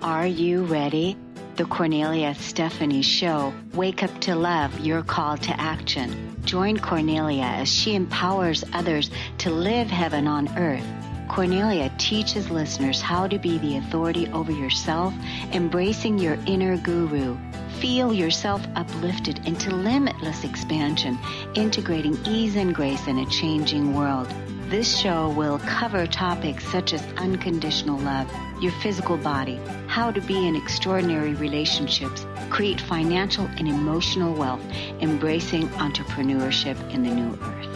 Are you ready? The Kornelia Stephanie Show. Wake up to love, your call to action. Join Kornelia as she empowers others to live heaven on earth. Kornelia teaches listeners how to be the authority over yourself, embracing your inner guru. Feel yourself uplifted into limitless expansion, integrating ease and grace in a changing world. This show will cover topics such as unconditional love, your physical body, how to be in extraordinary relationships, create financial and emotional wealth, embracing entrepreneurship in the new earth.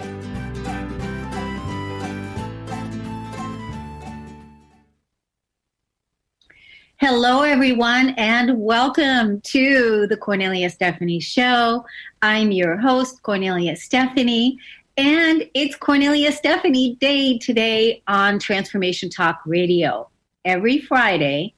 Hello, everyone, and welcome to the Kornelia Stephanie Show. I'm your host, Kornelia Stephanie, and it's Kornelia Stephanie Day today on Transformation Talk Radio every Friday.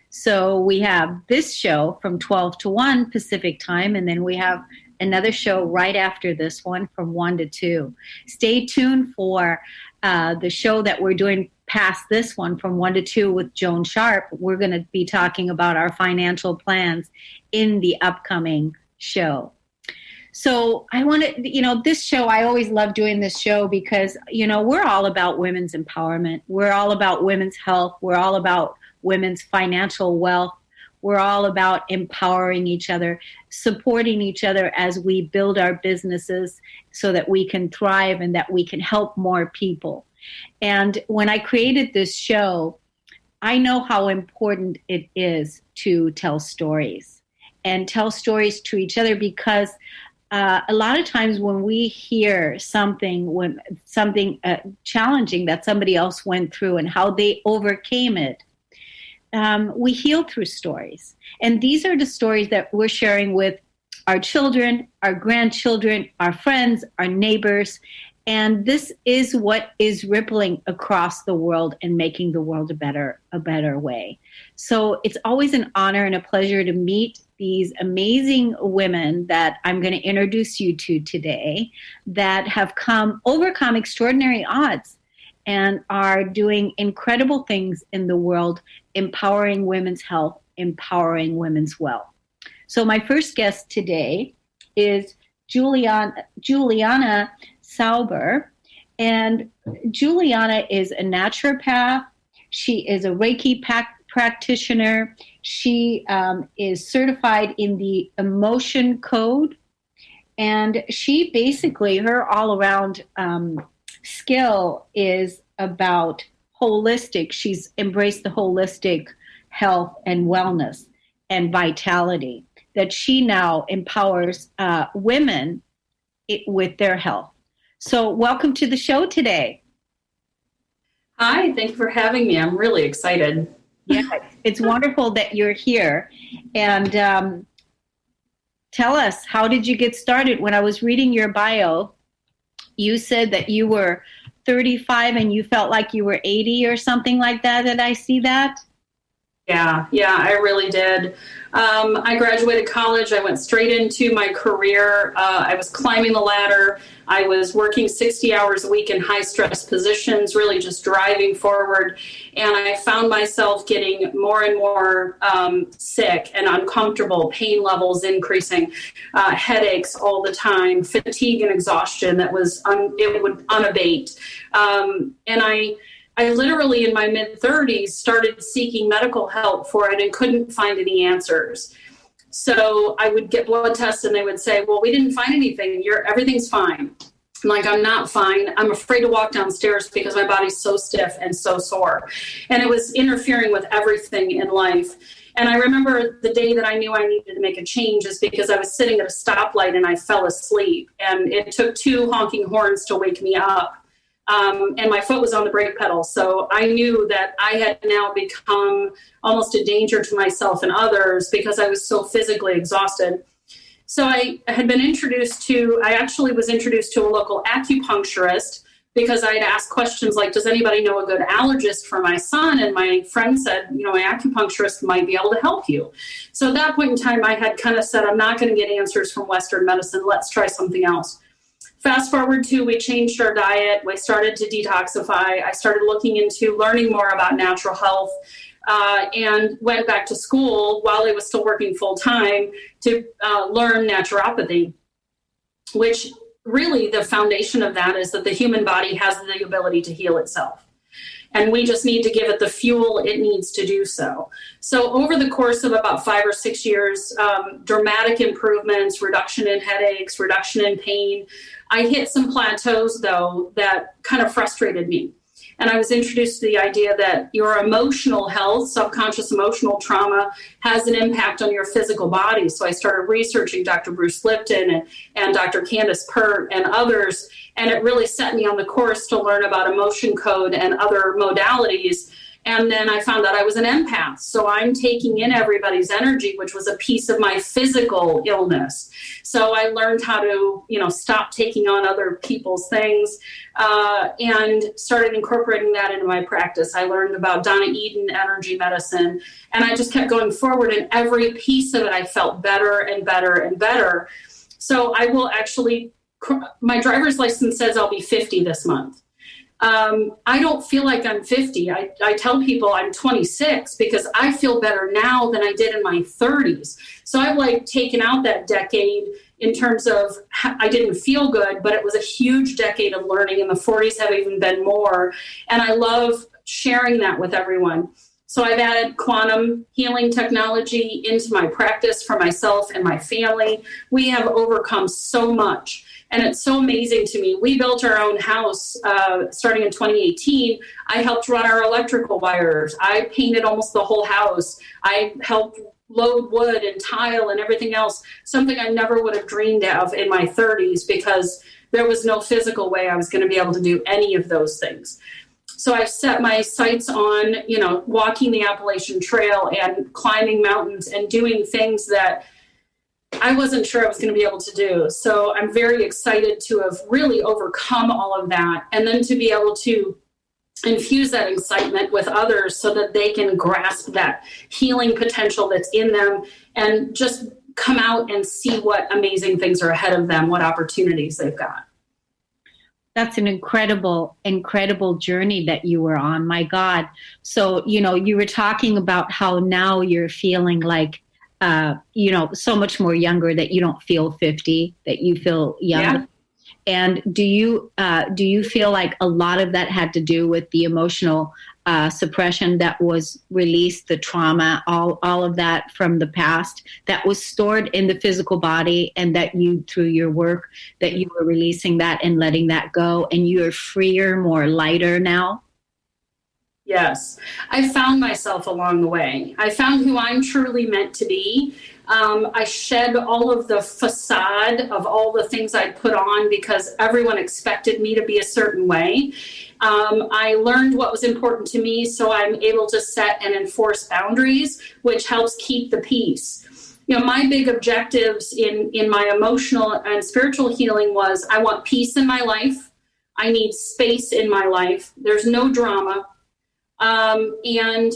So we have this show from 12 to 1 Pacific time, and then we have another show right after this one from 1 to 2. Stay tuned for the show that we're doing past this one from 1 to 2 with Joan Sharp. We're going to be talking about our financial plans in the upcoming show. So I want to, this show, I always love doing this show because, we're all about women's empowerment. We're all about women's health. We're all about women's financial wealth. We're all about empowering each other, supporting each other as we build our businesses so that we can thrive and that we can help more people. And when I created this show, I know how important it is to tell stories and tell stories to each other because a lot of times when we hear something challenging that somebody else went through and how they overcame it, we heal through stories. And these are the stories that we're sharing with our children, our grandchildren, our friends, our neighbors. And this is what is rippling across the world and making the world a better way. So it's always an honor and a pleasure to meet these amazing women that I'm going to introduce you to today that have overcome extraordinary odds and are doing incredible things in the world, empowering women's health, empowering women's wealth. So my first guest today is Juliana Sauber, and Juliana is a naturopath. She is a Reiki practitioner. She is certified in the emotion code, and she basically, her all-around skill is about holistic. She's embraced the holistic health and wellness and vitality that she now empowers women with their health. So welcome to the show today. Hi, thank you for having me. I'm really excited. Yeah, it's wonderful that you're here. And tell us, how did you get started? When I was reading your bio, you said that you were 35 and you felt like you were 80 or something like that. Did I see that? Yeah, I really did. I graduated college. I went straight into my career. I was climbing the ladder. I was working 60 hours a week in high-stress positions, really just driving forward. And I found myself getting more and more sick and uncomfortable, pain levels increasing, headaches all the time, fatigue and exhaustion that it would unabate. And I literally, in my mid-30s, started seeking medical help for it and couldn't find any answers. So I would get blood tests and they would say, well, we didn't find anything. Everything's fine. I'm like, I'm not fine. I'm afraid to walk downstairs because my body's so stiff and so sore. And it was interfering with everything in life. And I remember the day that I knew I needed to make a change is because I was sitting at a stoplight and I fell asleep. And it took 2 honking horns to wake me up. And my foot was on the brake pedal. So I knew that I had now become almost a danger to myself and others because I was so physically exhausted. So I actually was introduced to a local acupuncturist because I had asked questions like, does anybody know a good allergist for my son? And my friend said, my acupuncturist might be able to help you. So at that point in time, I had kind of said, I'm not going to get answers from Western medicine. Let's try something else. Fast forward to, we changed our diet. We started to detoxify. I started looking into learning more about natural health. and went back to school while I was still working full time to learn naturopathy, which really the foundation of that is that the human body has the ability to heal itself. And we just need to give it the fuel it needs to do so. So over the course of about 5 or 6 years, dramatic improvements, reduction in headaches, reduction in pain. I hit some plateaus, though, that kind of frustrated me. And I was introduced to the idea that your emotional health, subconscious emotional trauma, has an impact on your physical body. So I started researching Dr. Bruce Lipton and Dr. Candace Pert and others. And it really set me on the course to learn about emotion code and other modalities. And then I found out I was an empath. So I'm taking in everybody's energy, which was a piece of my physical illness. So I learned how to, stop taking on other people's things and started incorporating that into my practice. I learned about Donna Eden energy medicine, and I just kept going forward. And every piece of it, I felt better and better and better. So I will actually, my driver's license says I'll be 50 this month. I don't feel like I'm 50. I tell people I'm 26 because I feel better now than I did in my 30s. So I've taken out that decade in terms of I didn't feel good, but it was a huge decade of learning, and the 40s have even been more. And I love sharing that with everyone. So I've added quantum healing technology into my practice for myself and my family. We have overcome so much. And it's so amazing to me. We built our own house starting in 2018. I helped run our electrical wires. I painted almost the whole house. I helped load wood and tile and everything else, something I never would have dreamed of in my 30s because there was no physical way I was going to be able to do any of those things. So I've set my sights on, walking the Appalachian Trail and climbing mountains and doing things that I wasn't sure I was going to be able to do. So I'm very excited to have really overcome all of that, and then to be able to infuse that excitement with others so that they can grasp that healing potential that's in them and just come out and see what amazing things are ahead of them, what opportunities they've got. That's an incredible, incredible journey that you were on. My God. So, you were talking about how now you're feeling like, so much more younger, that you don't feel 50, that you feel young. Yeah. And do you feel like a lot of that had to do with the emotional suppression that was released, the trauma, all of that from the past that was stored in the physical body, and that you, through your work, that you were releasing that and letting that go, and you're freer, more lighter now? Yes, I found myself along the way. I found who I'm truly meant to be. I shed all of the facade of all the things I'd put on because everyone expected me to be a certain way. I learned what was important to me, so I'm able to set and enforce boundaries, which helps keep the peace. My big objectives in my emotional and spiritual healing was I want peace in my life. I need space in my life. There's no drama. And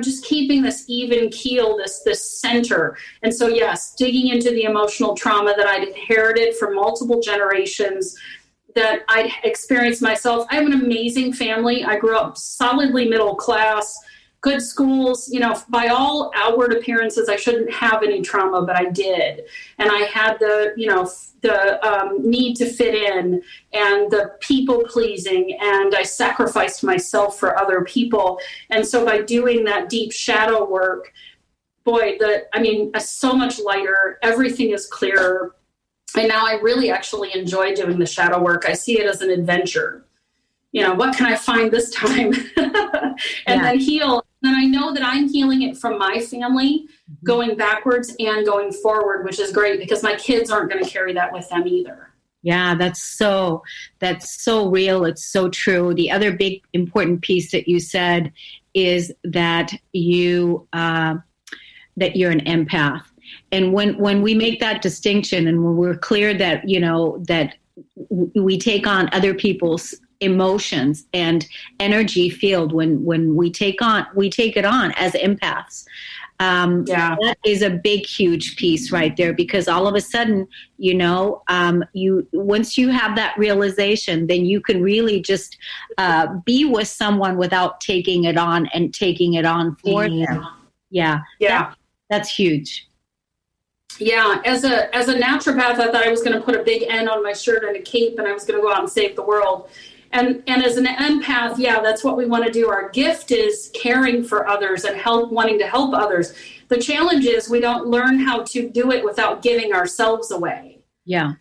just keeping this even keel, this center. And so, yes, digging into the emotional trauma that I'd inherited from multiple generations, that I'd experienced myself. I have an amazing family. I grew up solidly middle class, good schools. By all outward appearances, I shouldn't have any trauma, but I did. And I had the need to fit in and the people pleasing, and I sacrificed myself for other people. And so by doing that deep shadow work, so much lighter, everything is clearer. And now I really actually enjoy doing the shadow work. I see it as an adventure. What can I find this time? And then heal. And I know that I'm healing it from my family, going backwards and going forward, which is great because my kids aren't going to carry that with them either. Yeah, that's so real. It's so true. The other big important piece that you said is that you're an empath. And when we make that distinction, and when we're clear that, that we take on other people's emotions and energy field, when we take it on as empaths, That is a big, huge piece right there, because all of a sudden, you once you have that realization, then you can really just be with someone without taking it on and taking it on for them. Yeah. That's huge. Yeah, as a naturopath, I thought I was going to put a big N on my shirt and a cape, and I was going to go out and save the world. And as an empath, that's what we want to do. Our gift is caring for others and wanting to help others. The challenge is we don't learn how to do it without giving ourselves away. Yeah.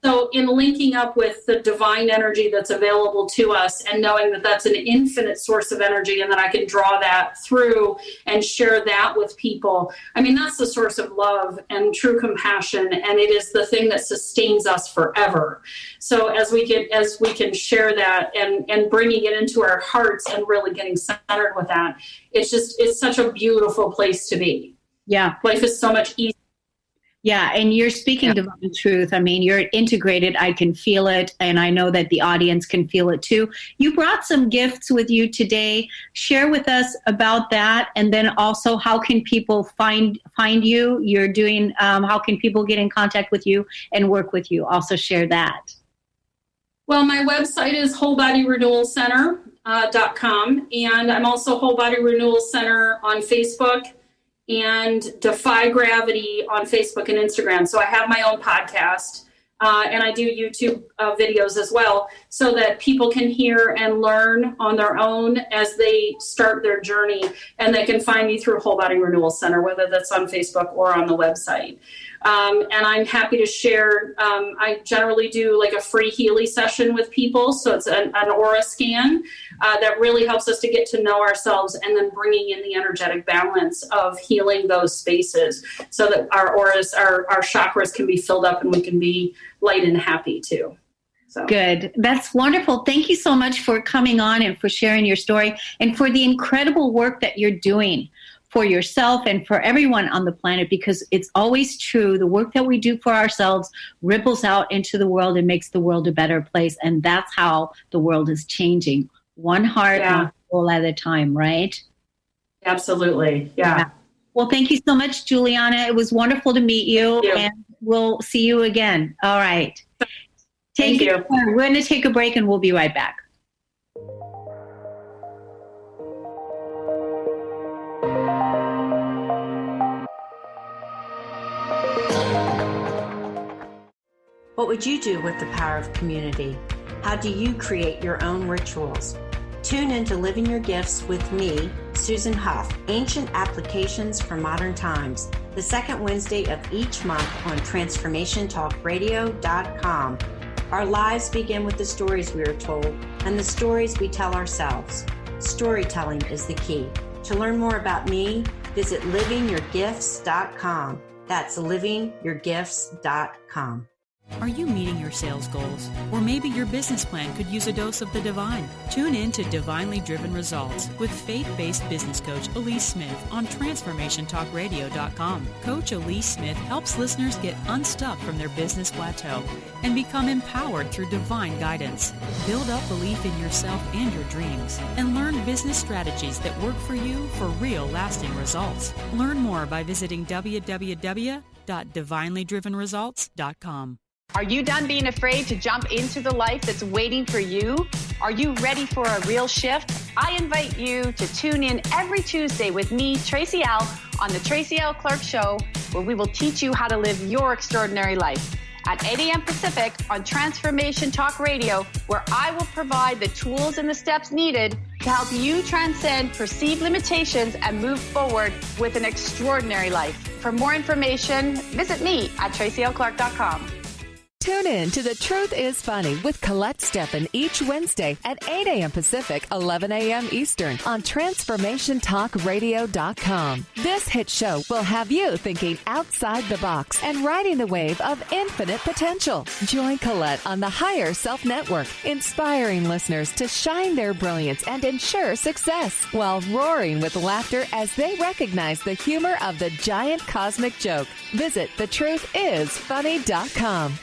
So in linking up with the divine energy that's available to us and knowing that that's an infinite source of energy and that I can draw that through and share that with people. I mean, that's the source of love and true compassion. And it is the thing that sustains us forever. So as we can share that and bringing it into our hearts and really getting centered with that, it's such a beautiful place to be. Yeah. Life is so much easier. Yeah, and you're speaking divine truth. I mean, you're integrated. I can feel it, and I know that the audience can feel it too. You brought some gifts with you today. Share with us about that, and then also how can people find you? You're doing. How can people get in contact with you and work with you? Also share that. Well, my website is wholebodyrenewalcenter.com, and I'm also Whole Body Renewal Center on Facebook, and Defy Gravity on Facebook and Instagram. So I have my own podcast, and I do YouTube videos as well, so that people can hear and learn on their own as they start their journey. And they can find me through Whole Body Renewal Center, whether that's on Facebook or on the website. And I'm happy to share. I generally do like a free Healy session with people. So it's an aura scan that really helps us to get to know ourselves, and then bringing in the energetic balance of healing those spaces so that our auras, our chakras can be filled up and we can be light and happy too. So. Good. That's wonderful. Thank you so much for coming on and for sharing your story and for the incredible work that you're doing for yourself and for everyone on the planet, because it's always true. The work that we do for ourselves ripples out into the world and makes the world a better place. And that's how the world is changing. One heart, one soul at a time, right? Absolutely. Yeah. Well, thank you so much, Juliana. It was wonderful to meet you. And we'll see you again. All right. Thank you. We're going to take a break and we'll be right back. What would you do with the power of community? How do you create your own rituals? Tune into Living Your Gifts with me, Susan Huff, Ancient Applications for Modern Times, the second Wednesday of each month on TransformationTalkRadio.com. Our lives begin with the stories we are told and the stories we tell ourselves. Storytelling is the key. To learn more about me, visit livingyourgifts.com. That's livingyourgifts.com. Are you meeting your sales goals? Or maybe your business plan could use a dose of the divine. Tune in to Divinely Driven Results with faith-based business coach Elise Smith on TransformationTalkRadio.com. Coach Elise Smith helps listeners get unstuck from their business plateau and become empowered through divine guidance. Build up belief in yourself and your dreams, and learn business strategies that work for you for real lasting results. Learn more by visiting www.divinelydrivenresults.com. Are you done being afraid to jump into the life that's waiting for you? Are you ready for a real shift? I invite you to tune in every Tuesday with me, Tracy L., on the Tracy L. Clark Show, where we will teach you how to live your extraordinary life. At 8 a.m. Pacific on Transformation Talk Radio, where I will provide the tools and the steps needed to help you transcend perceived limitations and move forward with an extraordinary life. For more information, visit me at tracylclark.com. Tune in to The Truth is Funny with Colette Steffen each Wednesday at 8 a.m. Pacific, 11 a.m. Eastern on TransformationTalkRadio.com. This hit show will have you thinking outside the box and riding the wave of infinite potential. Join Colette on the Higher Self Network, inspiring listeners to shine their brilliance and ensure success while roaring with laughter as they recognize the humor of the giant cosmic joke. Visit TheTruthIsFunny.com.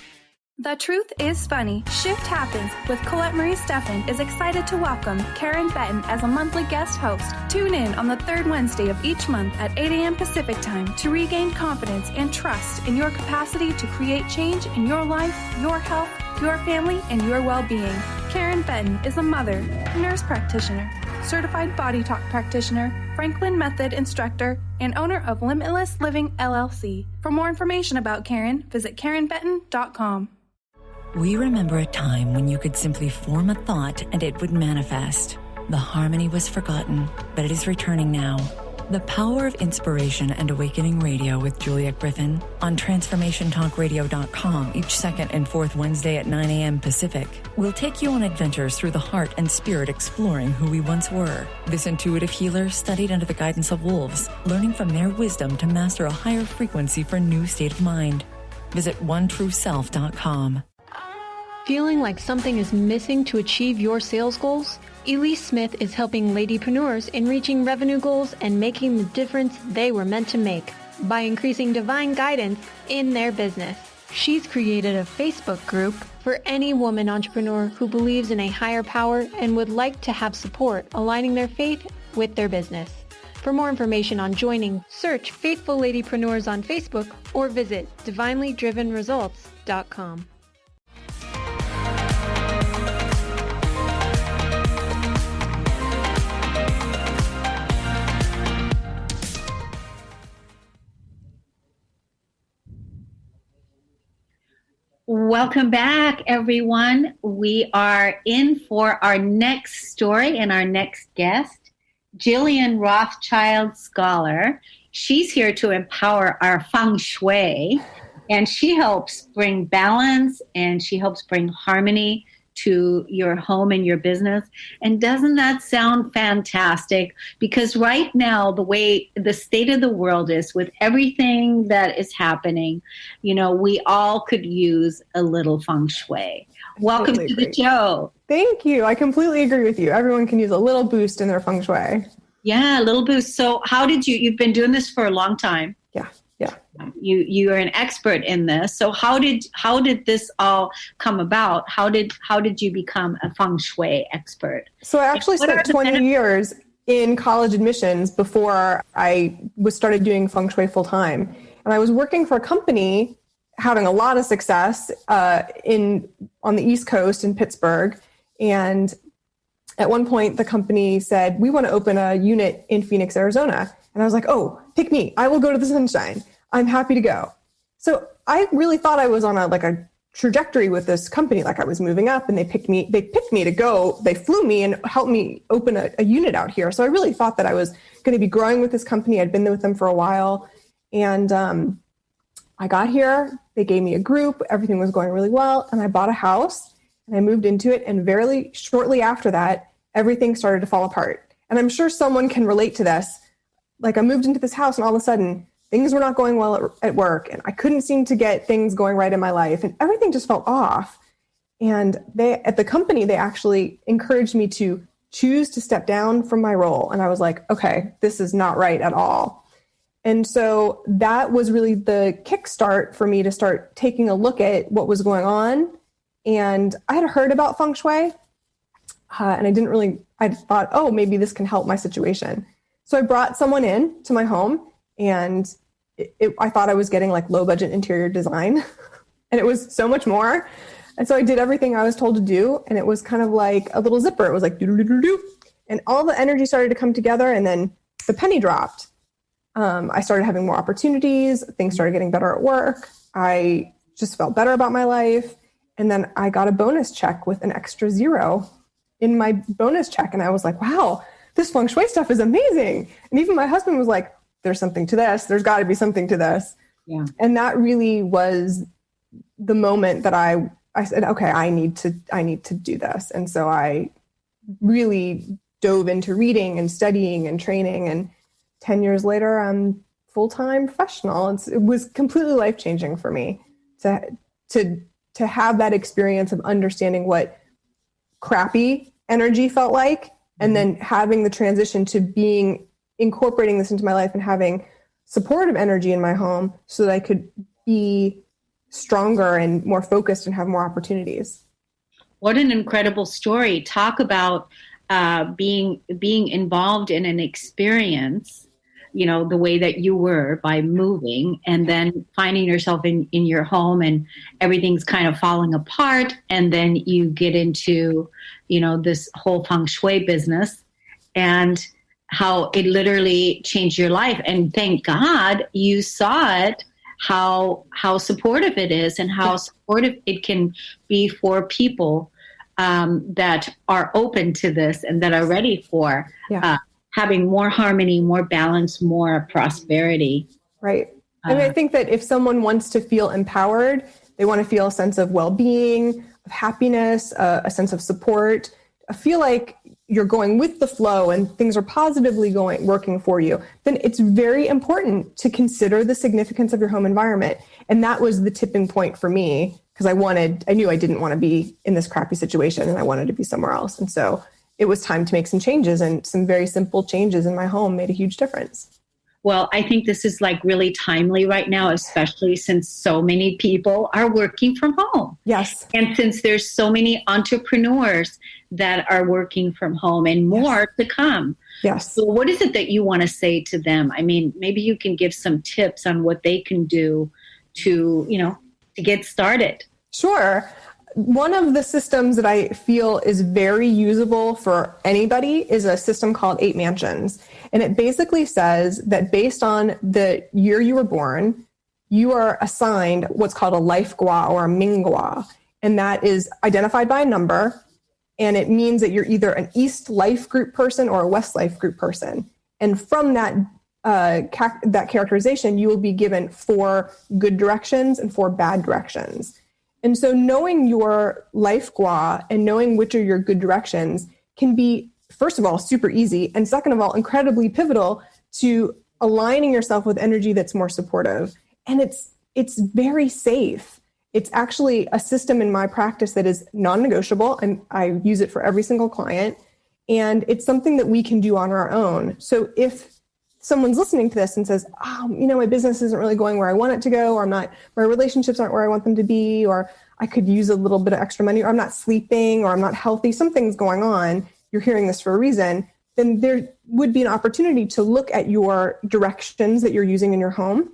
The Truth is Funny. Shift Happens with Colette Marie Steffen is excited to welcome Karen Benton as a monthly guest host. Tune in on the third Wednesday of each month at 8 a.m. Pacific Time to regain confidence and trust in your capacity to create change in your life, your health, your family, and your well-being. Karen Benton is a mother, nurse practitioner, certified body talk practitioner, Franklin Method instructor, and owner of Limitless Living LLC. For more information about Karen, visit KarenBenton.com. We remember a time when you could simply form a thought and it would manifest. The harmony was forgotten, but it is returning now. The Power of Inspiration and Awakening Radio with Julia Griffin on TransformationTalkRadio.com each second and fourth Wednesday at 9 a.m. Pacific will take you on adventures through the heart and spirit, exploring who we once were. This intuitive healer studied under the guidance of wolves, learning from their wisdom to master a higher frequency for a new state of mind. Visit OneTrueSelf.com. Feeling like something is missing to achieve your sales goals? Elise Smith is helping ladypreneurs in reaching revenue goals and making the difference they were meant to make by increasing divine guidance in their business. She's created a Facebook group for any woman entrepreneur who believes in a higher power and would like to have support aligning their faith with their business. For more information on joining, search Faithful Ladypreneurs on Facebook or visit divinelydrivenresults.com. Welcome back, everyone. We are in for our next story and our next guest, Jillian Rothschild Scholar. She's here to empower our feng shui, and she helps bring balance and she helps bring harmony to your home and your business. And doesn't that sound fantastic? Because right now, the way the state of the world is with everything that is happening, you know, we all could use a little feng shui. Welcome to the show. Thank you. I completely agree with you. Everyone can use a little boost in their feng shui. Yeah, a little boost. So how did you've been doing this for a long time. Yeah. You are an expert in this. So how did this all come about? How did you become a feng shui expert? So I actually spent 20 years in college admissions before I started doing feng shui full time. And I was working for a company having a lot of success on the East Coast in Pittsburgh. And at one point the company said, "We want to open a unit in Phoenix, Arizona." And I was like, "Oh, pick me. I will go to the sunshine. I'm happy to go." So I really thought I was on a trajectory with this company. Like I was moving up and they picked me to go. They flew me and helped me open a unit out here. So I really thought that I was going to be growing with this company. I'd been there with them for a while. And I got here, they gave me a group, everything was going really well. And I bought a house and I moved into it. And very shortly after that, everything started to fall apart. And I'm sure someone can relate to this. Like I moved into this house and all of a sudden things were not going well at work, and I couldn't seem to get things going right in my life, and everything just felt off. And at the company, they actually encouraged me to choose to step down from my role. And I was like, okay, this is not right at all. And so that was really the kickstart for me to start taking a look at what was going on. And I had heard about feng shui, and I thought, oh, maybe this can help my situation. So I brought someone in to my home, and I thought I was getting like low budget interior design, and it was so much more. And so I did everything I was told to do, and it was kind of like a little zipper. It was like doo-doo-doo-doo-doo. And all the energy started to come together, and then the penny dropped. I started having more opportunities. Things started getting better at work. I just felt better about my life. And then I got a bonus check with an extra zero in my bonus check. And I was like, wow, this feng shui stuff is amazing. And even my husband was like, there's something to this. There's got to be something to this. Yeah. And that really was the moment that I said, okay, I need to do this. And so I really dove into reading and studying and training. And 10 years later, I'm full-time professional. It was completely life-changing for me to have that experience of understanding what crappy energy felt like, and then having the transition to incorporating this into my life and having supportive energy in my home so that I could be stronger and more focused and have more opportunities. What an incredible story. Talk about being involved in an experience, the way that you were by moving and then finding yourself in your home and everything's kind of falling apart. And then you get into, this whole feng shui business and how it literally changed your life. And thank God you saw it, how supportive it is and how supportive it can be for people that are open to this and that are ready for having more harmony, more balance, more prosperity. Right. I think that if someone wants to feel empowered, they want to feel a sense of well-being, of happiness, a sense of support, feel like you're going with the flow and things are positively working for you, then it's very important to consider the significance of your home environment. And that was the tipping point for me, because I knew I didn't want to be in this crappy situation and I wanted to be somewhere else. And so it was time to make some changes, and some very simple changes in my home made a huge difference. Well, I think this is like really timely right now, especially since so many people are working from home. Yes. And since there's so many entrepreneurs that are working from home and more to come. Yes. So what is it that you want to say to them? I mean, maybe you can give some tips on what they can do to get started. Sure. One of the systems that I feel is very usable for anybody is a system called 8 Mansions. And it basically says that based on the year you were born, you are assigned what's called a life gua or a ming gua. And that is identified by a number. And it means that you're either an East life group person or a West life group person. And from that characterization, you will be given 4 good directions and 4 bad directions. And so knowing your life gua and knowing which are your good directions can be, first of all, super easy. And second of all, incredibly pivotal to aligning yourself with energy that's more supportive. And it's very safe. It's actually a system in my practice that is non-negotiable. And I use it for every single client. And it's something that we can do on our own. So if someone's listening to this and says, my business isn't really going where I want it to go, or my relationships aren't where I want them to be, or I could use a little bit of extra money, or I'm not sleeping, or I'm not healthy, something's going on, you're hearing this for a reason, then there would be an opportunity to look at your directions that you're using in your home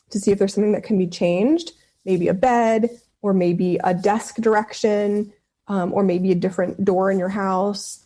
to see if there's something that can be changed, maybe a bed, or maybe a desk direction, or maybe a different door in your house.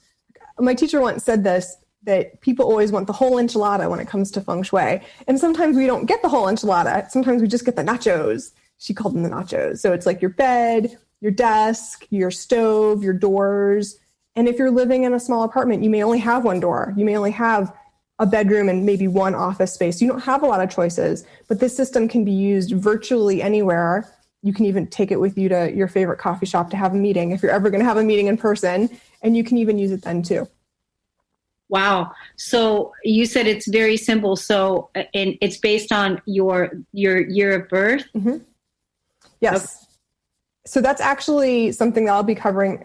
My teacher once said this, that people always want the whole enchilada when it comes to feng shui. And sometimes we don't get the whole enchilada. Sometimes we just get the nachos. She called them the nachos. So it's like your bed, your desk, your stove, your doors. And if you're living in a small apartment, you may only have one door. You may only have a bedroom and maybe one office space. You don't have a lot of choices, but this system can be used virtually anywhere. You can even take it with you to your favorite coffee shop to have a meeting if you're ever going to have a meeting in person, and you can even use it then too. Wow. So you said it's very simple. So, and it's based on your year of birth? Mm-hmm. Yes. Okay. So that's actually something that I'll be covering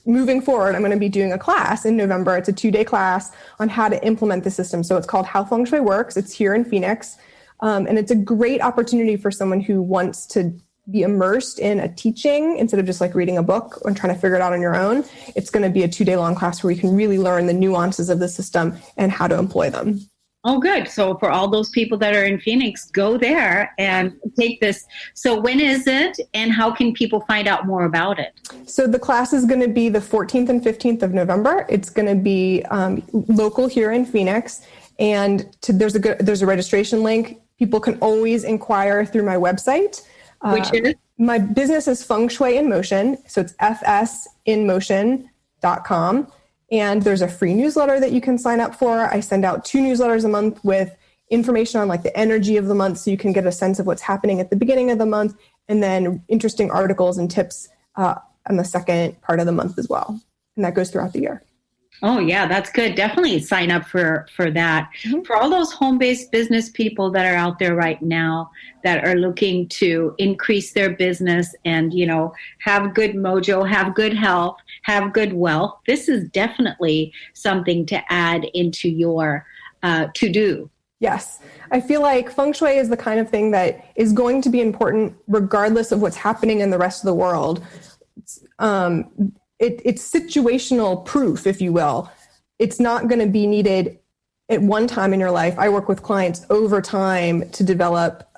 moving forward. I'm going to be doing a class in November. It's a 2-day class on how to implement the system. So it's called How Feng Shui Works. It's here in Phoenix. And it's a great opportunity for someone who wants to be immersed in a teaching instead of just like reading a book and trying to figure it out on your own. It's going to be a 2-day long class where you can really learn the nuances of the system and how to employ them. Oh, good. So for all those people that are in Phoenix, go there and take this. So when is it, and how can people find out more about it? So the class is going to be the 14th and 15th of November. It's going to be local here in Phoenix. And there's a registration link. People can always inquire through my website. Which is? My business is Feng Shui in Motion. So it's fsinmotion.com. And there's a free newsletter that you can sign up for. I send out 2 newsletters a month with information on like the energy of the month, so you can get a sense of what's happening at the beginning of the month, and then interesting articles and tips on the second part of the month as well. And that goes throughout the year. Oh, yeah, that's good. Definitely sign up for that. Mm-hmm. For all those home-based business people that are out there right now that are looking to increase their business and, have good mojo, have good health, have good wealth, this is definitely something to add into your to-do Yes. I feel like feng shui is the kind of thing that is going to be important regardless of what's happening in the rest of the world. It's situational proof, if you will. It's not going to be needed at one time in your life. I work with clients over time to develop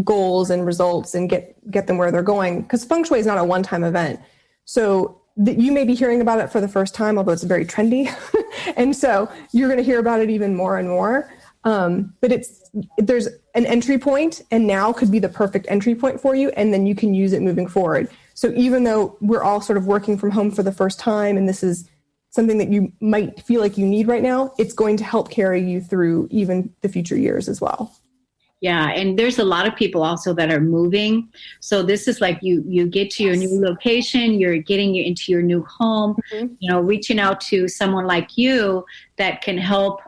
goals and results and get them where they're going, because feng shui is not a one-time event. So you may be hearing about it for the first time, although it's very trendy. And so you're going to hear about it even more and more. But there's an entry point, and now could be the perfect entry point for you. And then you can use it moving forward. So even though we're all sort of working from home for the first time, and this is something that you might feel like you need right now, it's going to help carry you through even the future years as well. Yeah. And there's a lot of people also that are moving. So this is like you get to your new location, you're getting into your new home, reaching out to someone like you that can help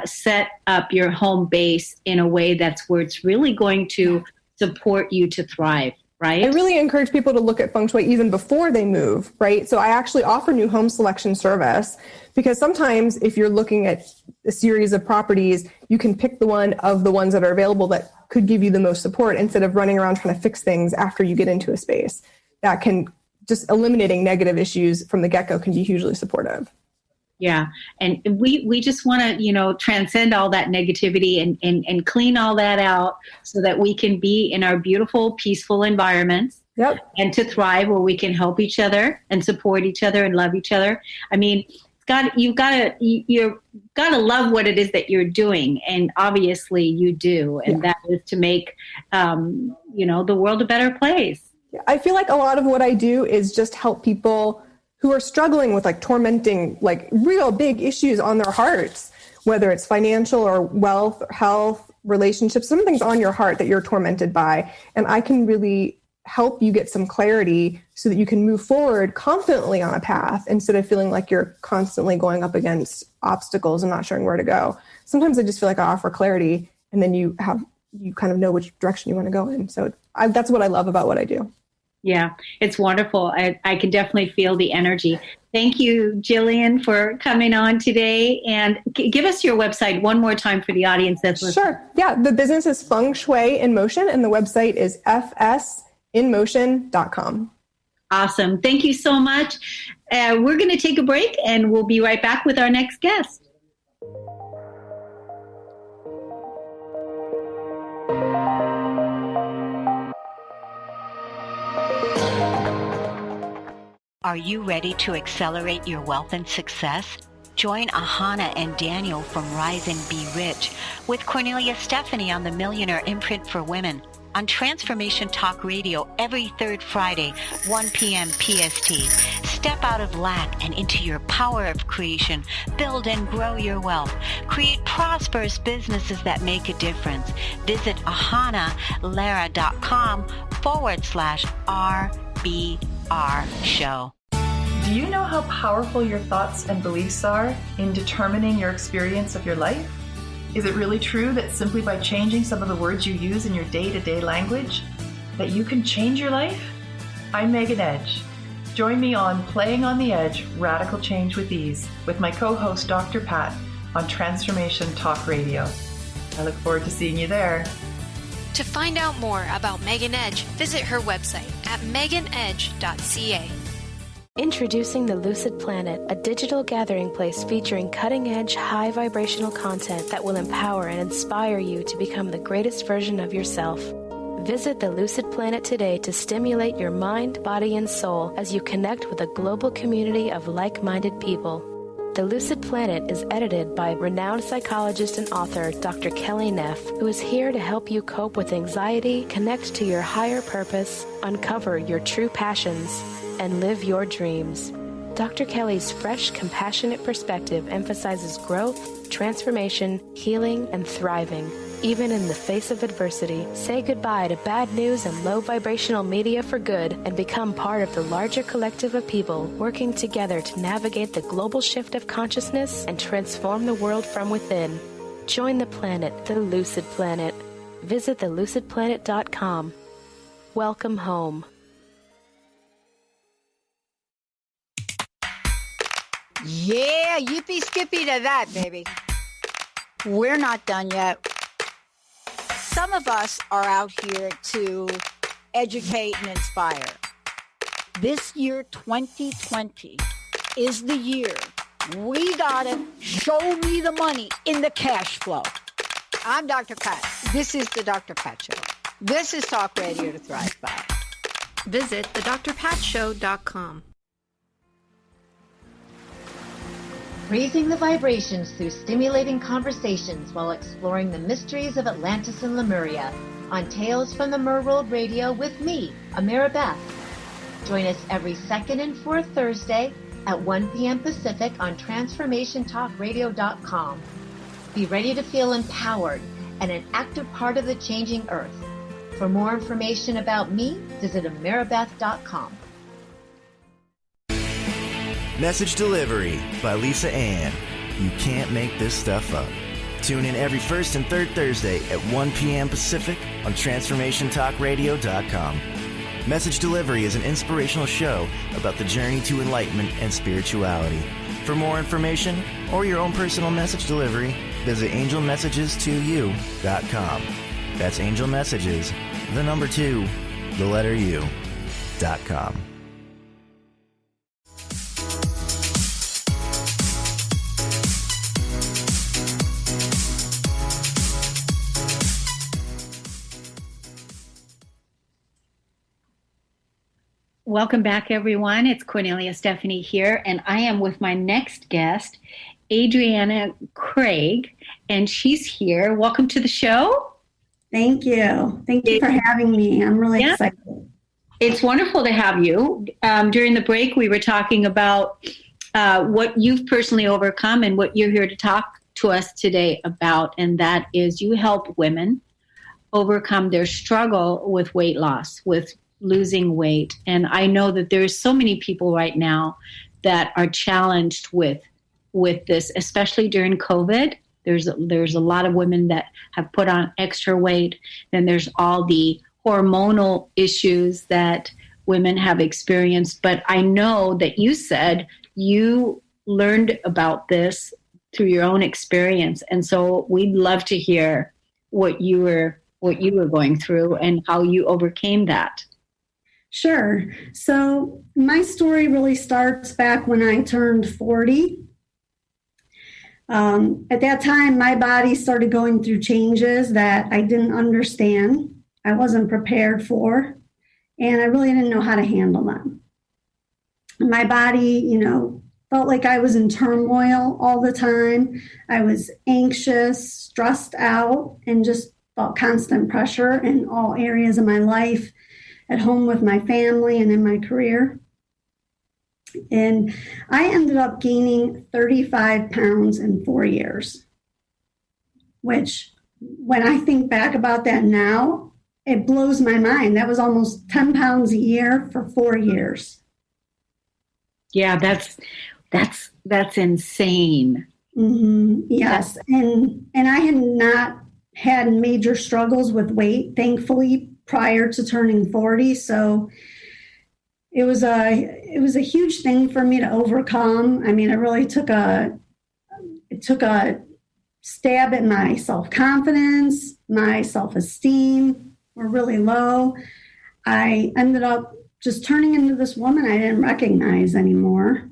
set up your home base in a way that's where it's really going to support you to thrive. Right. I really encourage people to look at feng shui even before they move, right? So I actually offer new home selection service, because sometimes if you're looking at a series of properties, you can pick the one of the ones that are available that could give you the most support, instead of running around trying to fix things after you get into a space. That can just eliminating negative issues from the get-go can be hugely supportive. Yeah. And we just want to, transcend all that negativity and clean all that out so that we can be in our beautiful, peaceful environments. Yep. And to thrive, where we can help each other and support each other and love each other. I mean, you've got to love what it is that you're doing. And obviously you do. And that is to make, the world a better place. I feel like a lot of what I do is just help people who are struggling with like tormenting, like real big issues on their hearts, whether it's financial or wealth, or health, relationships, something's on your heart that you're tormented by. And I can really help you get some clarity so that you can move forward confidently on a path, instead of feeling like you're constantly going up against obstacles and not sure where to go. Sometimes I just feel like I offer clarity, and then you kind of know which direction you want to go in. So that's what I love about what I do. Yeah, it's wonderful. I can definitely feel the energy. Thank you, Jillian, for coming on today. And give us your website one more time for the audience that's listening. Sure. Yeah, the business is Feng Shui in Motion, and the website is fsinmotion.com. Awesome. Thank you so much. We're going to take a break, and we'll be right back with our next guest. Are you ready to accelerate your wealth and success? Join Ahana and Daniel from Rise and Be Rich with Kornelia Stephanie on the Millionaire Imprint for Women on Transformation Talk Radio every third Friday, 1 p.m. PST. Step out of lack and into your power of creation. Build and grow your wealth. Create prosperous businesses that make a difference. Visit ahanalara.com/RBR show. Do you know how powerful your thoughts and beliefs are in determining your experience of your life? Is it really true that simply by changing some of the words you use in your day-to-day language, that you can change your life? I'm Megan Edge. Join me on Playing on the Edge, Radical Change with Ease, with my co-host Dr. Pat on Transformation Talk Radio. I look forward to seeing you there. To find out more about Megan Edge, visit her website at meganedge.ca. Introducing the Lucid Planet, a digital gathering place featuring cutting-edge, high-vibrational content that will empower and inspire you to become the greatest version of yourself. Visit the Lucid Planet today to stimulate your mind, body, and soul as you connect with a global community of like-minded people. The Lucid Planet is edited by renowned psychologist and author Dr. Kelly Neff, who is here to help you cope with anxiety, connect to your higher purpose, uncover your true passions, and live your dreams. Dr. Kelly's fresh, compassionate perspective emphasizes growth, transformation, healing, and thriving. Even in the face of adversity, say goodbye to bad news and low vibrational media for good and become part of the larger collective of people working together to navigate the global shift of consciousness and transform the world from within. Join the planet, the Lucid Planet. Visit thelucidplanet.com. Welcome home. Yeah, yippee skippy to that, baby. We're not done yet. some of us are out here to educate and inspire. This year, 2020, is the year we gotta show me the money in the cash flow. I'm Dr. Pat. This is the Dr. Pat Show. This is Talk Radio to Thrive By. Visit thedrpatshow.com. Raising the vibrations through stimulating conversations while exploring the mysteries of Atlantis and Lemuria on Tales from the Merworld Radio with me, Amira Beth. Join us every second and fourth Thursday at 1 p.m. Pacific on TransformationTalkRadio.com. Be ready to feel empowered and an active part of the changing earth. For more information about me, visit amirabeth.com. Message Delivery by Lisa Ann. You can't make this stuff up. Tune in every first and third Thursday at 1 p.m. Pacific on TransformationTalkRadio.com. Message Delivery is an inspirational show about the journey to enlightenment and spirituality. For more information or your own personal message delivery, visit angelmessages2u.com. That's Angel Messages, the number 2, the letter U.com. Welcome back, everyone. It's Kornelia Stephanie here, and I am with my next guest, Adriana Craig, and she's here. Welcome to the show. Thank you. Thank you for having me. I'm really excited. It's wonderful to have you. During the break, we were talking about what you've personally overcome and what you're here to talk to us today about, and that is you help women overcome their struggle with weight loss, with losing weight. And I know that there's so many people right now that are challenged with this, especially during COVID. There's a lot of women that have put on extra weight. Then there's all the hormonal issues that women have experienced. But I know that you said you learned about this through your own experience. And so we'd love to hear what you were going through and how you overcame that. Sure. So my story really starts back when I turned 40. At that time, my body started going through changes that I didn't understand. I wasn't prepared for, and I really didn't know how to handle them. My body, felt like I was in turmoil all the time. I was anxious, stressed out, and just felt constant pressure in all areas of my life, at home with my family and in my career. And I ended up gaining 35 pounds in 4 years, which when I think back about that now, it blows my mind. That was almost 10 pounds a year for 4 years. Yeah, that's insane. Mm-hmm. Yes. And I had not had major struggles with weight, thankfully, prior to turning 40. So it was a huge thing for me to overcome. I mean, it really took a stab at my self-confidence. My self-esteem were really low. I ended up just turning into this woman I didn't recognize anymore.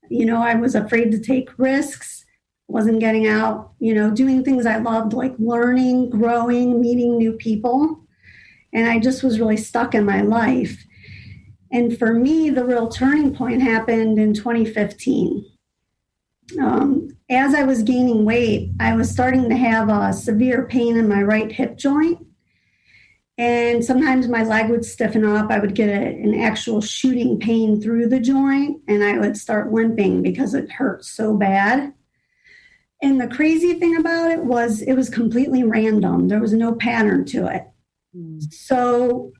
I was afraid to take risks, wasn't getting out, doing things I loved, like learning, growing, meeting new people. And I just was really stuck in my life. And for me, the real turning point happened in 2015. As I was gaining weight, I was starting to have a severe pain in my right hip joint. And sometimes my leg would stiffen up. I would get an actual shooting pain through the joint, and I would start limping because it hurt so bad. And the crazy thing about it was completely random. There was no pattern to it. So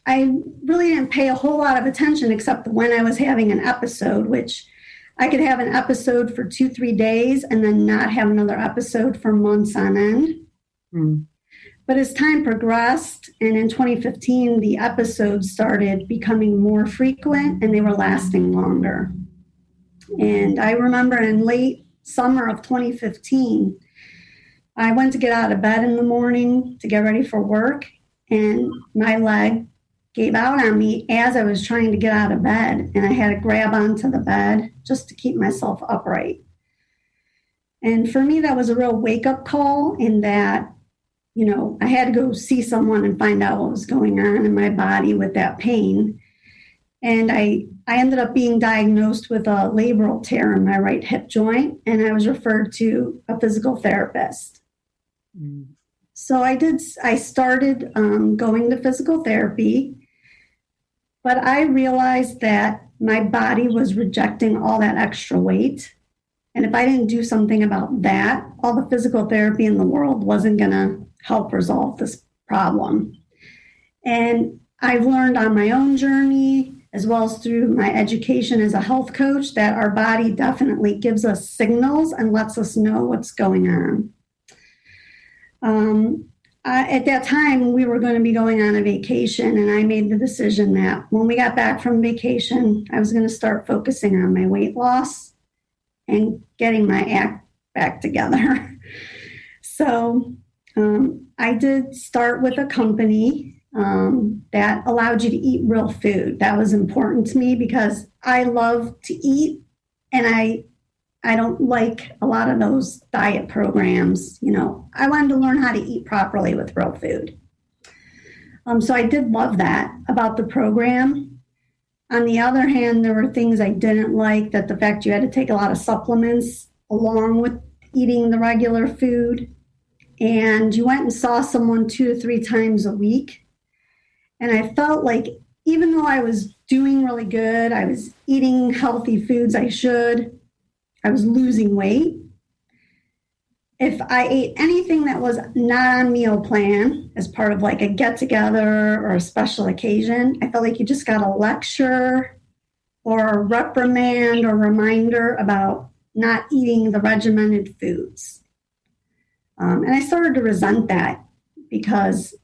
I really didn't pay a whole lot of attention except when I was having an episode, which I could have an episode for 2-3 days and then not have another episode for months on end. But as time progressed, and in 2015, the episodes started becoming more frequent and they were lasting longer. And I remember in late summer of 2015, I went to get out of bed in the morning to get ready for work, and my leg gave out on me as I was trying to get out of bed, and I had to grab onto the bed just to keep myself upright. And for me, that was a real wake-up call in that, I had to go see someone and find out what was going on in my body with that pain. And I ended up being diagnosed with a labral tear in my right hip joint, and I was referred to a physical therapist. So I started going to physical therapy, but I realized that my body was rejecting all that extra weight. And if I didn't do something about that, all the physical therapy in the world wasn't going to help resolve this problem. And I've learned on my own journey, as well as through my education as a health coach, that our body definitely gives us signals and lets us know what's going on. At that time, we were going to be going on a vacation, and I made the decision that when we got back from vacation, I was going to start focusing on my weight loss and getting my act back together. So I did start with a company that allowed you to eat real food. That was important to me because I love to eat, and I don't like a lot of those diet programs. I wanted to learn how to eat properly with real food. So I did love that about the program. On the other hand, there were things I didn't like, that the fact you had to take a lot of supplements along with eating the regular food. And you went and saw someone 2 to 3 times a week. And I felt like even though I was doing really good, I was eating healthy foods I was losing weight. If I ate anything that was not on meal plan as part of like a get-together or a special occasion, I felt like you just got a lecture or a reprimand or reminder about not eating the regimented foods. And I started to resent that because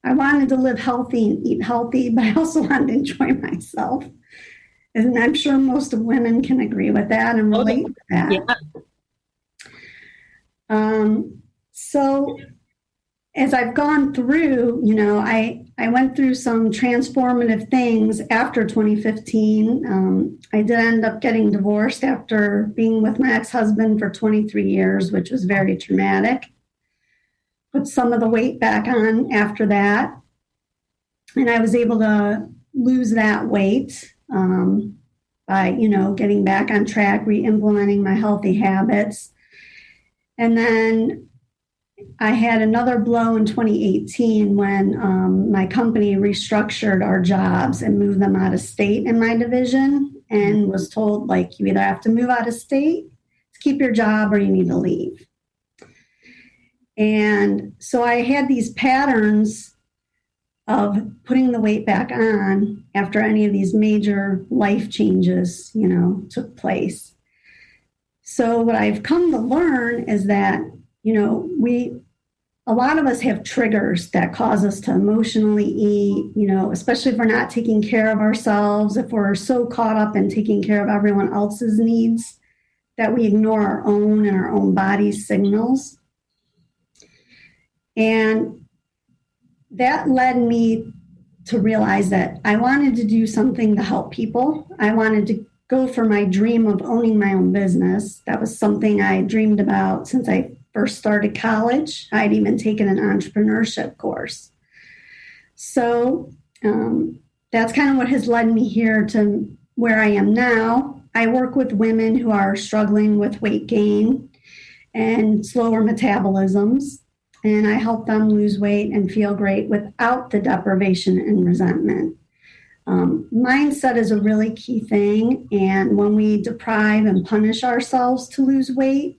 I wanted to live healthy and eat healthy, but I also wanted to enjoy myself. And I'm sure most of women can agree with that and relate to that. Yeah. So as I've gone through, I went through some transformative things after 2015. I did end up getting divorced after being with my ex-husband for 23 years, which was very traumatic. Put some of the weight back on after that. And I was able to lose that weight by, getting back on track, re-implementing my healthy habits. And then I had another blow in 2018 when my company restructured our jobs and moved them out of state in my division, and was told, you either have to move out of state to keep your job or you need to leave. And so I had these patterns of putting the weight back on after any of these major life changes, took place. So what I've come to learn is that, a lot of us have triggers that cause us to emotionally eat, especially if we're not taking care of ourselves, if we're so caught up in taking care of everyone else's needs that we ignore our own and our own body's signals. And that led me to realize that I wanted to do something to help people. I wanted to go for my dream of owning my own business. That was something I dreamed about since I first started college. I'd even taken an entrepreneurship course. So that's kind of what has led me here to where I am now. I work with women who are struggling with weight gain and slower metabolisms, and I help them lose weight and feel great without the deprivation and resentment. Mindset is a really key thing, and when we deprive and punish ourselves to lose weight,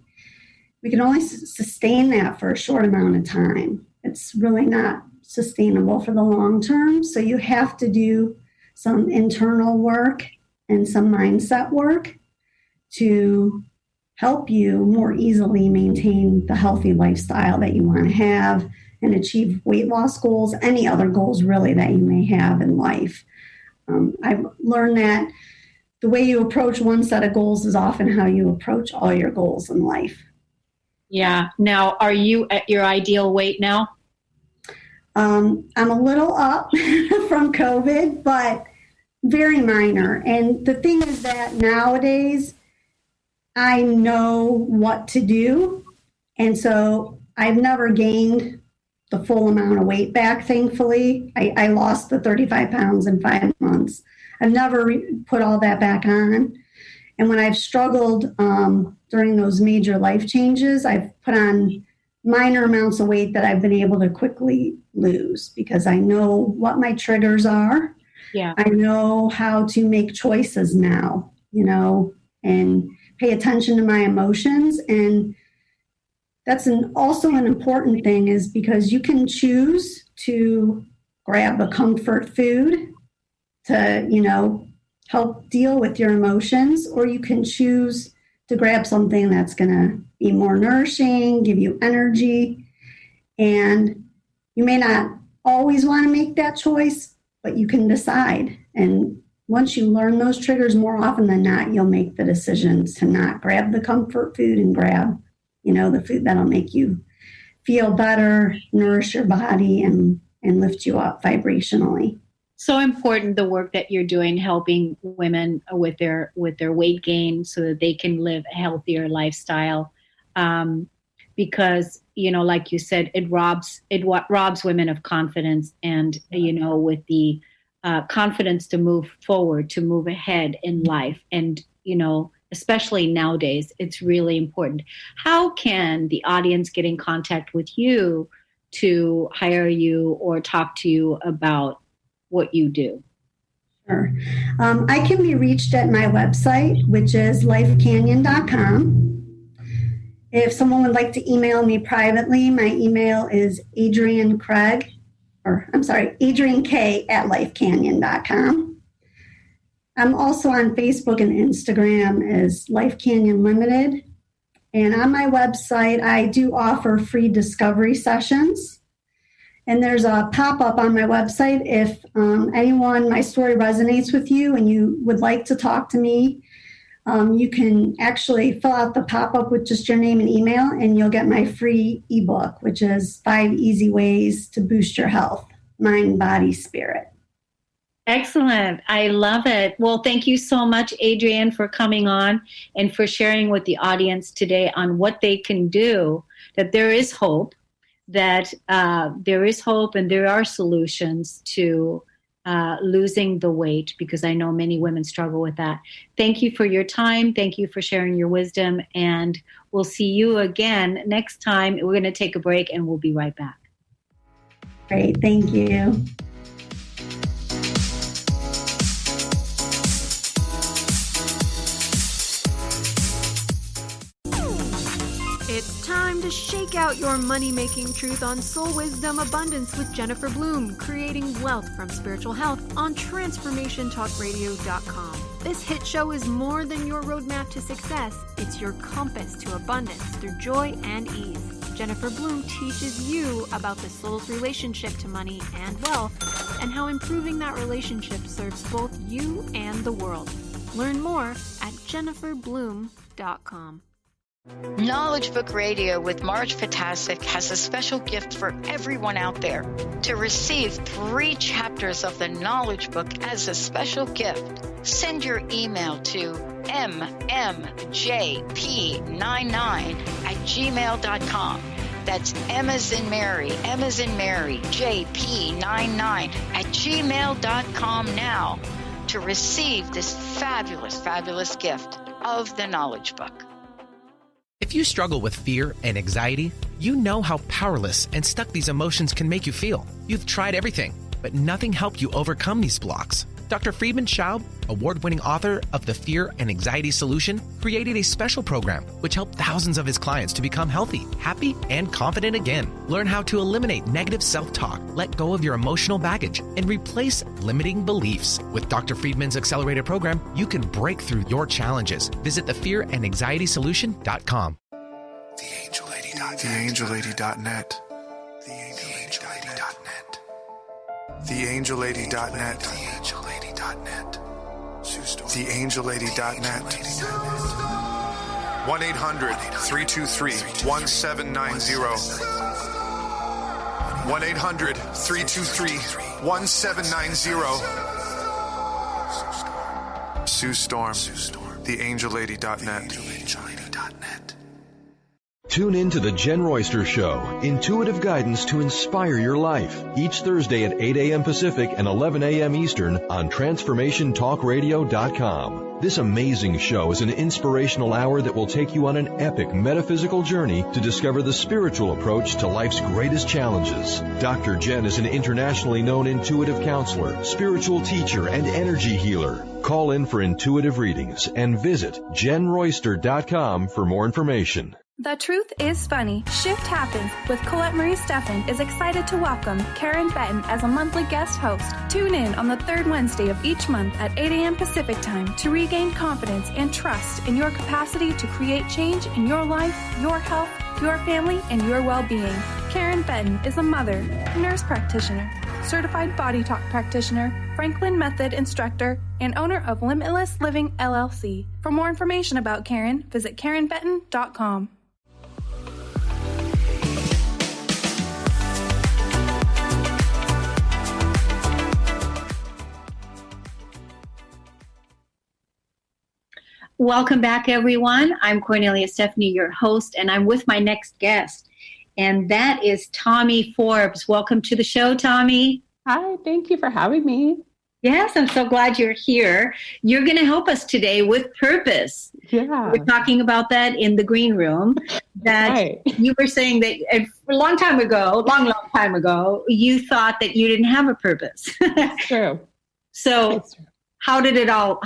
we can only sustain that for a short amount of time. It's really not sustainable for the long term, so you have to do some internal work and some mindset work to help you more easily maintain the healthy lifestyle that you want to have and achieve weight loss goals, any other goals really that you may have in life. I've learned that the way you approach one set of goals is often how you approach all your goals in life. Yeah. Now, are you at your ideal weight now? I'm a little up from COVID, but very minor. And the thing is that nowadays I know what to do. And so I've never gained the full amount of weight back, thankfully. I lost the 35 pounds in 5 months. I've never put all that back on. And when I've struggled during those major life changes, I've put on minor amounts of weight that I've been able to quickly lose because I know what my triggers are. Yeah. I know how to make choices now, and pay attention to my emotions. And that's also an important thing is because you can choose to grab a comfort food to, help deal with your emotions, or you can choose to grab something that's going to be more nourishing, give you energy. And you may not always want to make that choice, but you can decide. And once you learn those triggers, more often than not, you'll make the decisions to not grab the comfort food and grab, the food that'll make you feel better, nourish your body, and lift you up vibrationally. So important, the work that you're doing, helping women with their weight gain so that they can live a healthier lifestyle. Because, like you said, it robs women of confidence and, with the confidence to move forward, to move ahead in life. And, especially nowadays, it's really important. How can the audience get in contact with you to hire you or talk to you about what you do? Sure. I can be reached at my website, which is lifecanyon.com. If someone would like to email me privately, my email is adriank@lifecanyon.com. I'm also on Facebook and Instagram as Life Canyon Limited. And on my website, I do offer free discovery sessions. And there's a pop-up on my website. If my story resonates with you and you would like to talk to me, you can actually fill out the pop-up with just your name and email, and you'll get my free ebook, which is 5 Easy Ways to Boost Your Health, Mind, Body, Spirit. Excellent. I love it. Well, thank you so much, Adrienne, for coming on and for sharing with the audience today on what they can do, that there is hope, and there are solutions to losing the weight, because I know many women struggle with that. Thank you for your time. Thank you for sharing your wisdom. And we'll see you again next time. We're going to take a break and we'll be right back. Great. Thank you. It's time to shake out your money-making truth on Soul Wisdom Abundance with Jennifer Bloom, creating wealth from spiritual health on TransformationTalkRadio.com. This hit show is more than your roadmap to success. It's your compass to abundance through joy and ease. Jennifer Bloom teaches you about the soul's relationship to money and wealth, and how improving that relationship serves both you and the world. Learn more at JenniferBloom.com. Knowledge Book Radio with Marge Potasic has a special gift for everyone out there. To receive 3 chapters of the Knowledge Book as a special gift, send your email to mmjp99@gmail.com. That's M as in Mary, JP99@gmail.com now to receive this fabulous, fabulous gift of the Knowledge Book. If you struggle with fear and anxiety, you know how powerless and stuck these emotions can make you feel. You've tried everything, but nothing helped you overcome these blocks. Dr. Friedman Schaub, award-winning author of The Fear and Anxiety Solution, created a special program which helped thousands of his clients to become healthy, happy, and confident again. Learn how to eliminate negative self-talk, let go of your emotional baggage, and replace limiting beliefs. With Dr. Friedman's accelerated program, you can break through your challenges. Visit thefearandanxietysolution.com. TheAngelLady.net. TheAngelLady.net. TheAngelLady.net. TheAngelLady.net. 1-800-323-1790. 1-800-323-1790. Sue Storm, theangellady.net. Tune in to The Jen Royster Show, intuitive guidance to inspire your life, each Thursday at 8 a.m. Pacific and 11 a.m. Eastern on TransformationTalkRadio.com. This amazing show is an inspirational hour that will take you on an epic metaphysical journey to discover the spiritual approach to life's greatest challenges. Dr. Jen is an internationally known intuitive counselor, spiritual teacher, and energy healer. Call in for intuitive readings and visit JenRoyster.com for more information. The Truth is Funny, Shift Happens with Colette Marie Steffen is excited to welcome Karen Benton as a monthly guest host. Tune in on the third Wednesday of each month at 8 a.m. Pacific Time to regain confidence and trust in your capacity to create change in your life, your health, your family, and your well-being. Karen Benton is a mother, nurse practitioner, certified body talk practitioner, Franklin Method instructor, and owner of Limitless Living LLC. For more information about Karen, visit KarenBenton.com. Welcome back, everyone. I'm Kornelia Stephanie, your host, and I'm with my next guest, and that is Tommy Forbes. Welcome to the show, Tommy. Hi, thank you for having me. Yes, I'm so glad you're here. You're going to help us today with purpose. Yeah. We're talking about that in the green room, that right. You were saying that a long time ago, you thought that you didn't have a purpose. That's true. So That's true. How did it all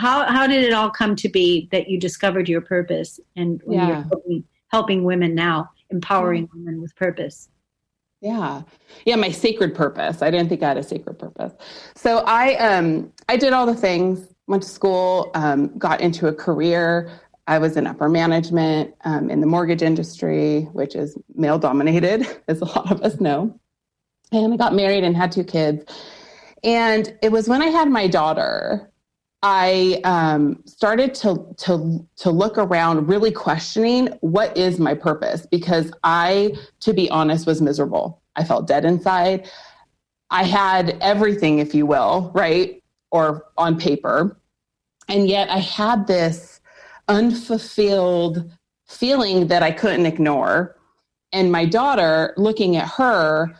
come to be that you discovered your purpose and you're helping women now, empowering women with purpose? Yeah, my sacred purpose. I didn't think I had a sacred purpose. So I did all the things, went to school, got into a career. I was in upper management in the mortgage industry, which is male dominated, as a lot of us know. And I got married and had 2 kids. And it was when I had my daughter, I started to look around, really questioning what is my purpose, because I, to be honest, was miserable. I felt dead inside. I had everything, if you will, right? Or on paper. And yet I had this unfulfilled feeling that I couldn't ignore. And my daughter, looking at her,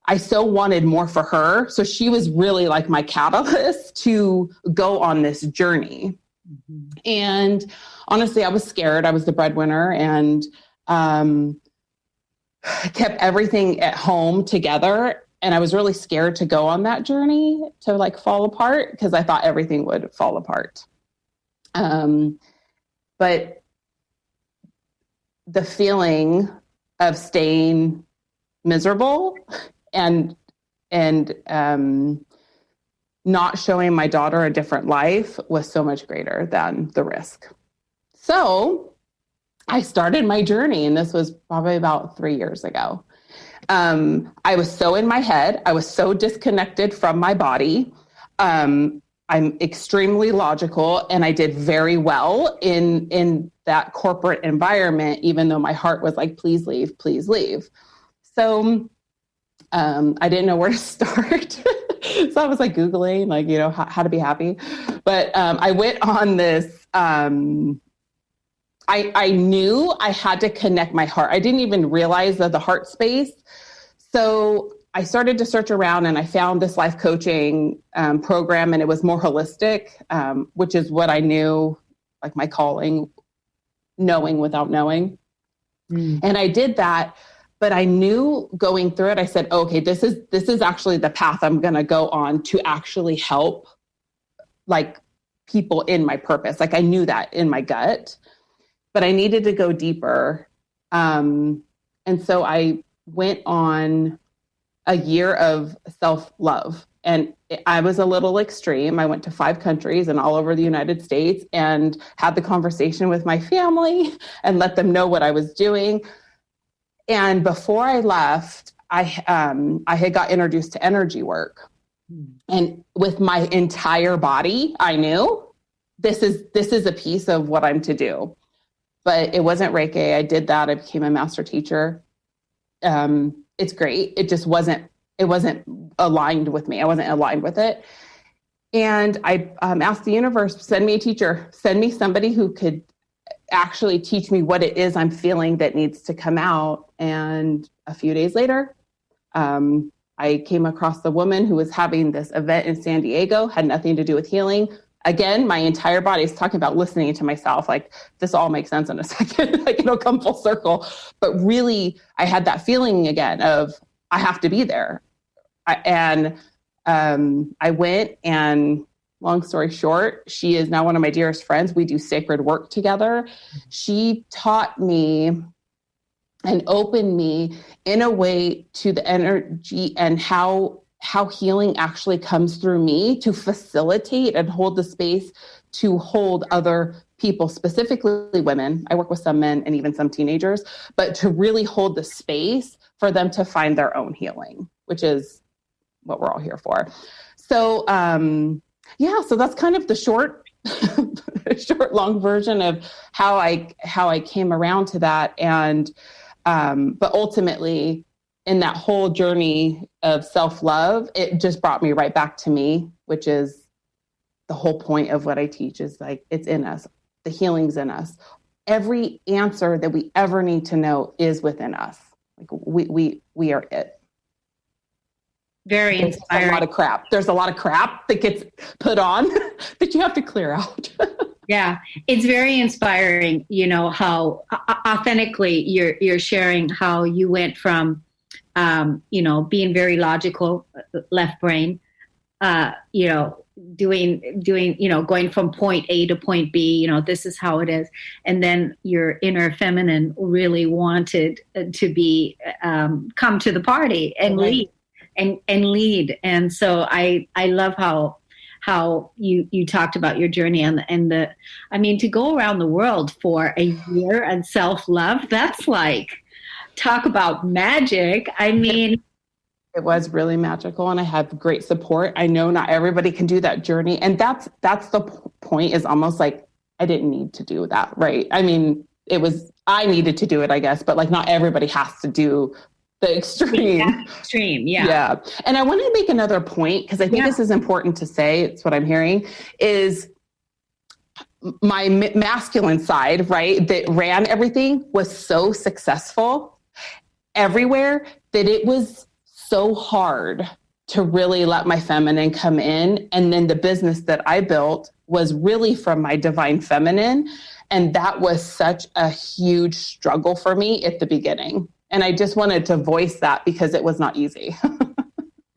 I so wanted more for her. So she was really like my catalyst to go on this journey. Mm-hmm. And honestly, I was scared. I was the breadwinner and kept everything at home together. And I was really scared to go on that journey to like fall apart because I thought everything would fall apart. But the feeling of staying miserable and not showing my daughter a different life was so much greater than the risk. So I started my journey, and this was probably about 3 years ago. I was so in my head. I was so disconnected from my body. I'm extremely logical, and I did very well in that corporate environment, even though my heart was like, please leave, please leave. So I didn't know where to start. So I was like Googling, like, how to be happy. But I went on this, I knew I had to connect my heart. I didn't even realize that the heart space. So I started to search around and I found this life coaching program, and it was more holistic, which is what I knew, like my calling, knowing without knowing. And I did that. But I knew going through it, I said, okay, this is actually the path I'm going to go on to actually help like people in my purpose. Like I knew that in my gut, but I needed to go deeper. And so I went on a year of self-love, and I was a little extreme. I went to 5 countries and all over the United States and had the conversation with my family and let them know what I was doing. And before I left, I had got introduced to energy work, and with my entire body, I knew this is a piece of what I'm to do. but it wasn't Reiki. I did that. I became a master teacher. It's great. It just wasn't aligned with me. I wasn't aligned with it. And I asked the universe, send me a teacher, send me somebody who could actually teach me what it is I'm feeling that needs to come out. And a few days later, I came across the woman who was having this event in San Diego, had nothing to do with healing. Again, my entire body is talking about listening to myself. Like, this all makes sense in a second, like it'll come full circle. But really, I had that feeling again of, I have to be there. I went, and long story short, she is now one of my dearest friends. We do sacred work together. She taught me and opened me in a way to the energy and how healing actually comes through me to facilitate and hold the space to hold other people, specifically women. I work with some men and even some teenagers, but to really hold the space for them to find their own healing, which is what we're all here for. So, so that's kind of the short, long version of how I came around to that. And, but ultimately, in that whole journey of self-love, it just brought me right back to me, which is the whole point of what I teach, is like, it's in us. The healing's in us. Every answer that we ever need to know is within us. Like, we are it. Very inspiring. There's a lot of crap that gets put on that you have to clear out. Yeah, it's very inspiring, how authentically you're sharing how you went from, being very logical, left brain, going from point A to point B, this is how it is. And then your inner feminine really wanted to be, come to the party and lead. And lead. And so I love how you talked about your journey and to go around the world for a year and self-love, that's like, talk about magic. It was really magical, and I had great support. I know not everybody can do that journey. And that's the point, is almost like I didn't need to do that. Right. I needed to do it, I guess, but like, not everybody has to do the extreme. Yeah. And I want to make another point, because I think this is important to say. It's what I'm hearing is my masculine side, right, that ran everything, was so successful everywhere that it was so hard to really let my feminine come in. And then the business that I built was really from my divine feminine. And that was such a huge struggle for me at the beginning. And I just wanted to voice that, because it was not easy.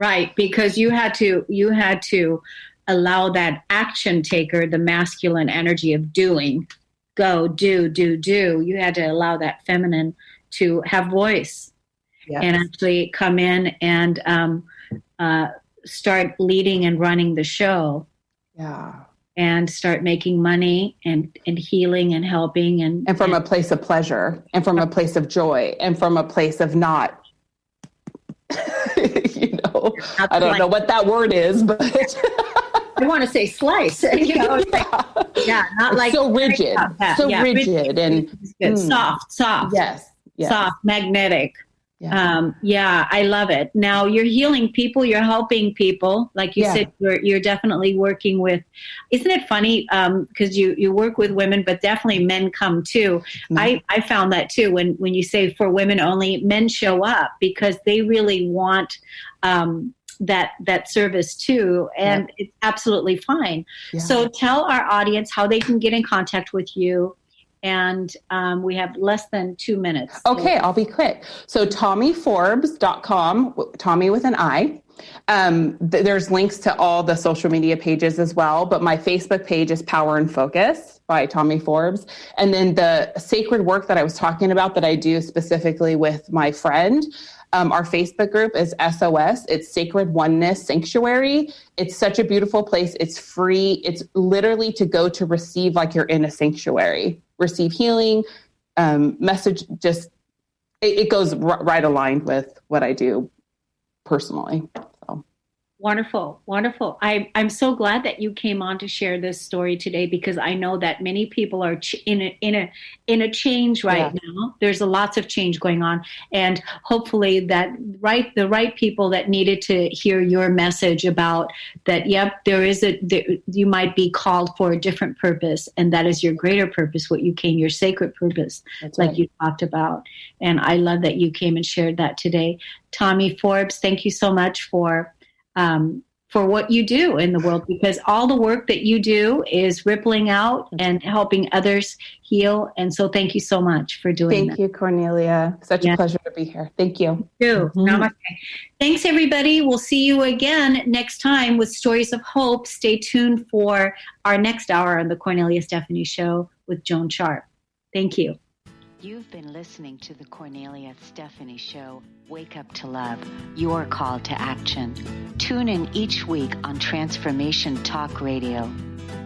Right. Because you had to allow that action taker, the masculine energy of doing, go, do. You had to allow that feminine to have voice. Yes. And actually come in and start leading and running the show. Yeah. And start making money and healing and helping. And from a place of pleasure, and from a place of joy, and from a place of not, I don't know what that word is, but I want to say slice, not like so rigid, rigid and soft. Yes. Soft, magnetic. I love it. Now you're healing people, you're helping people. Like you said, you're definitely working with, isn't it funny? Because you work with women, but definitely men come too. Mm-hmm. I found that too. When you say for women only, men show up because they really want, that service too. And it's absolutely fine. Yeah. So tell our audience how they can get in contact with you. And we have less than 2 minutes. Okay, I'll be quick. So TommyForbes.com, Tommy with an I. There's links to all the social media pages as well, but my Facebook page is Power and Focus by Tommy Forbes. And then the sacred work that I was talking about that I do specifically with my friend, our Facebook group is SOS. It's Sacred Oneness Sanctuary. It's such a beautiful place. It's free. It's literally to go to receive like you're in a sanctuary, receive healing, message. Just it goes right aligned with what I do personally. So. Wonderful, wonderful. I'm so glad that you came on to share this story today, because I know that many people are in a change right now. There's lots of change going on, and hopefully that the right people that needed to hear your message about that. Yep, you might be called for a different purpose, and that is your greater purpose, what you came, your sacred purpose, like you talked about. And I love that you came and shared that today. Tommy Forbes, thank you so much for what you do in the world, because all the work that you do is rippling out and helping others heal. And so thank you so much for doing that. Thank you, Cornelia. Such a pleasure to be here. Thank you. Namaste. Thanks, everybody. We'll see you again next time with Stories of Hope. Stay tuned for our next hour on the Kornelia Stephanie Show with Joan Sharp. Thank you. You've been listening to the Kornelia Stephanie Show, Wake Up to Love, your call to action. Tune in each week on Transformation Talk Radio.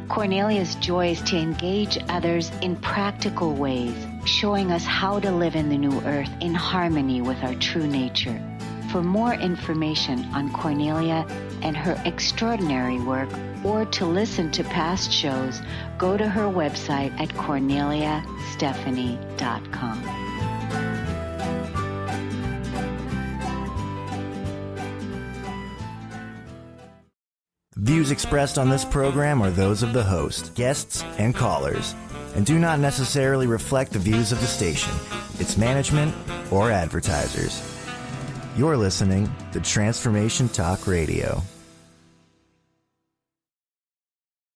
Kornelia's joy is to engage others in practical ways, showing us how to live in the new earth in harmony with our true nature. For more information on Kornelia and her extraordinary work, or to listen to past shows, go to her website at KorneliaStephanie.com. Views expressed on this program are those of the host, guests, and callers, and do not necessarily reflect the views of the station, its management, or advertisers. You're listening to Transformation Talk Radio.